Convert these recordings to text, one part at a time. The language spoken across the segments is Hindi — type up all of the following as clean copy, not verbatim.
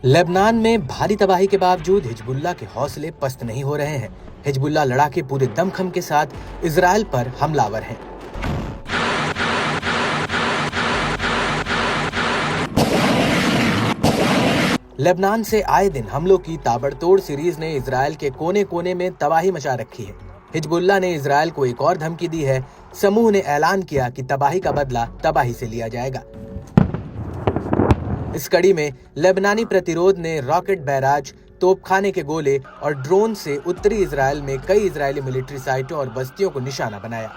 लेबनान में भारी तबाही के बावजूद हिजबुल्लाह के हौसले पस्त नहीं हो रहे हैं। हिजबुल्लाह लड़ाके पूरे दमखम के साथ इजराइल पर हमलावर हैं। लेबनान से आए दिन हमलों की ताबड़तोड़ सीरीज ने इजराइल के कोने कोने में तबाही मचा रखी है। हिजबुल्लाह ने इजराइल को एक और धमकी दी है। समूह ने ऐलान किया कि तबाही का बदला तबाही से लिया जाएगा। इस कड़ी में लेबनानी प्रतिरोध ने रॉकेट बैराज, तोपखाने के गोले और ड्रोन से उत्तरी इजराइल में कई इजरायली मिलिट्री साइटों और बस्तियों को निशाना बनाया।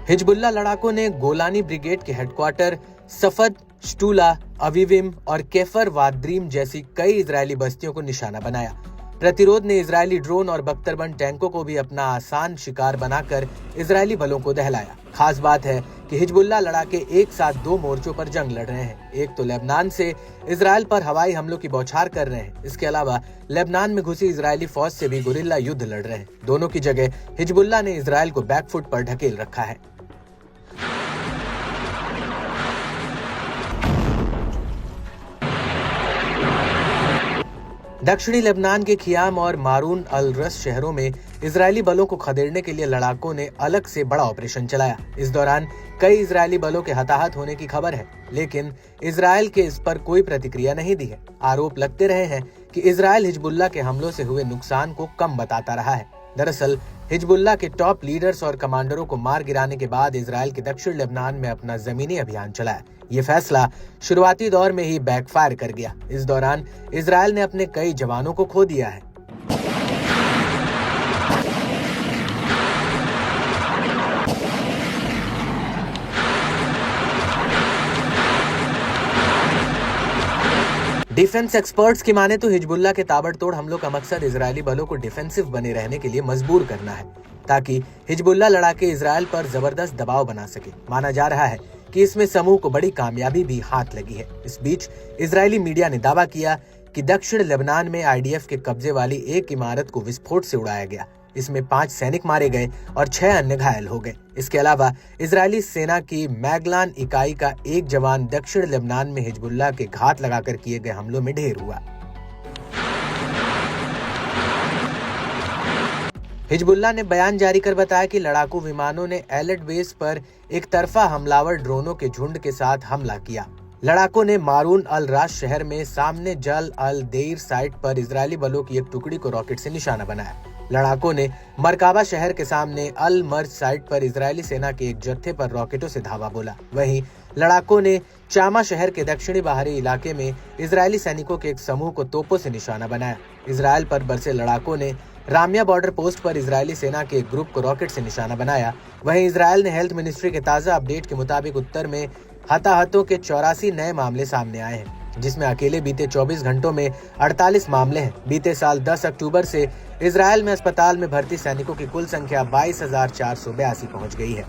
हिजबुल्लाह लड़ाकों ने गोलानी ब्रिगेड के हेडक्वार्टर सफद, शटूला, अवीविम और केफर वाद्रीम जैसी कई इजरायली बस्तियों को निशाना बनाया। प्रतिरोध ने इजरायली ड्रोन और बख्तरबंद टैंकों को भी अपना आसान शिकार बनाकर इजरायली बलों को दहलाया। खास बात है कि हिजबुल्लाह लड़ाके एक साथ दो मोर्चों पर जंग लड़ रहे हैं। एक तो लेबनान से इजराइल पर हवाई हमलों की बौछार कर रहे हैं। इसके अलावा लेबनान में घुसी इजरायली फौज से भी गुरिल्ला युद्ध लड़ रहे हैं। दोनों की जगह हिजबुल्लाह ने इजराइल को बैकफुट पर ढकेल रखा है। दक्षिणी लेबनान के खियाम और मारून अल रस शहरों में इजरायली बलों को खदेड़ने के लिए लड़ाकों ने अलग से बड़ा ऑपरेशन चलाया। इस दौरान कई इजरायली बलों के हताहत होने की खबर है, लेकिन इजराइल के इस पर कोई प्रतिक्रिया नहीं दी है। आरोप लगते रहे हैं कि इजराइल हिजबुल्लाह के हमलों से हुए नुकसान को कम बताता रहा है। दरअसल हिजबुल्लाह के टॉप लीडर्स और कमांडरों को मार गिराने के बाद इजराइल के दक्षिण लेबनान में अपना जमीनी अभियान चलाया। ये फैसला शुरुआती दौर में ही बैकफायर कर गया। इस दौरान इजराइल ने अपने कई जवानों को खो दिया है। डिफेंस एक्सपर्ट्स की माने तो हिजबुल्लाह के ताबड़तोड़ हमलों का मकसद इजरायली बलों को डिफेंसिव बने रहने के लिए मजबूर करना है, ताकि हिजबुल्लाह लड़ाके इजराइल पर जबरदस्त दबाव बना सके। माना जा रहा है कि इसमें समूह को बड़ी कामयाबी भी हाथ लगी है। इस बीच इजरायली मीडिया ने दावा किया कि दक्षिण लेबनान में आईडीएफ के कब्जे वाली एक इमारत को विस्फोट से उड़ाया गया। इसमें 5 सैनिक मारे गए और 6 अन्य घायल हो गए। इसके अलावा इजरायली सेना की मैगलान इकाई का एक जवान दक्षिण लेबनान में हिजबुल्लाह के घात लगाकर किए गए हमलों में ढेर हुआ। हिजबुल्लाह ने बयान जारी कर बताया कि लड़ाकू विमानों ने एलेट बेस पर एक तरफा हमलावर ड्रोनों के झुंड के साथ हमला किया। लड़ाकों ने मारून अल राश शहर में सामने जल अल देर साइट पर इजरायली बलों की एक टुकड़ी को रॉकेट से निशाना बनाया। लड़ाकों ने मरकाबा शहर के सामने अल मर्ज साइट पर इजरायली सेना के एक जत्थे पर रॉकेटों से धावा बोला। वहीं लड़ाकों ने चामा शहर के दक्षिणी बाहरी इलाके में इजरायली सैनिकों के एक समूह को तोपों से निशाना बनाया। इजराइल पर बरसे लड़ाकों ने रामिया बॉर्डर पोस्ट पर इजरायली सेना के एक ग्रुप को रॉकेट से निशाना बनाया। वहीं इजराइल ने हेल्थ मिनिस्ट्री के ताजा अपडेट के मुताबिक उत्तर में हताहतों के 84 नए मामले सामने आए हैं, जिसमें अकेले बीते 24 घंटों में 48 मामले हैं। बीते साल 10 अक्टूबर से इजराइल में अस्पताल में भर्ती सैनिकों की कुल संख्या 22,482 पहुंच गई है।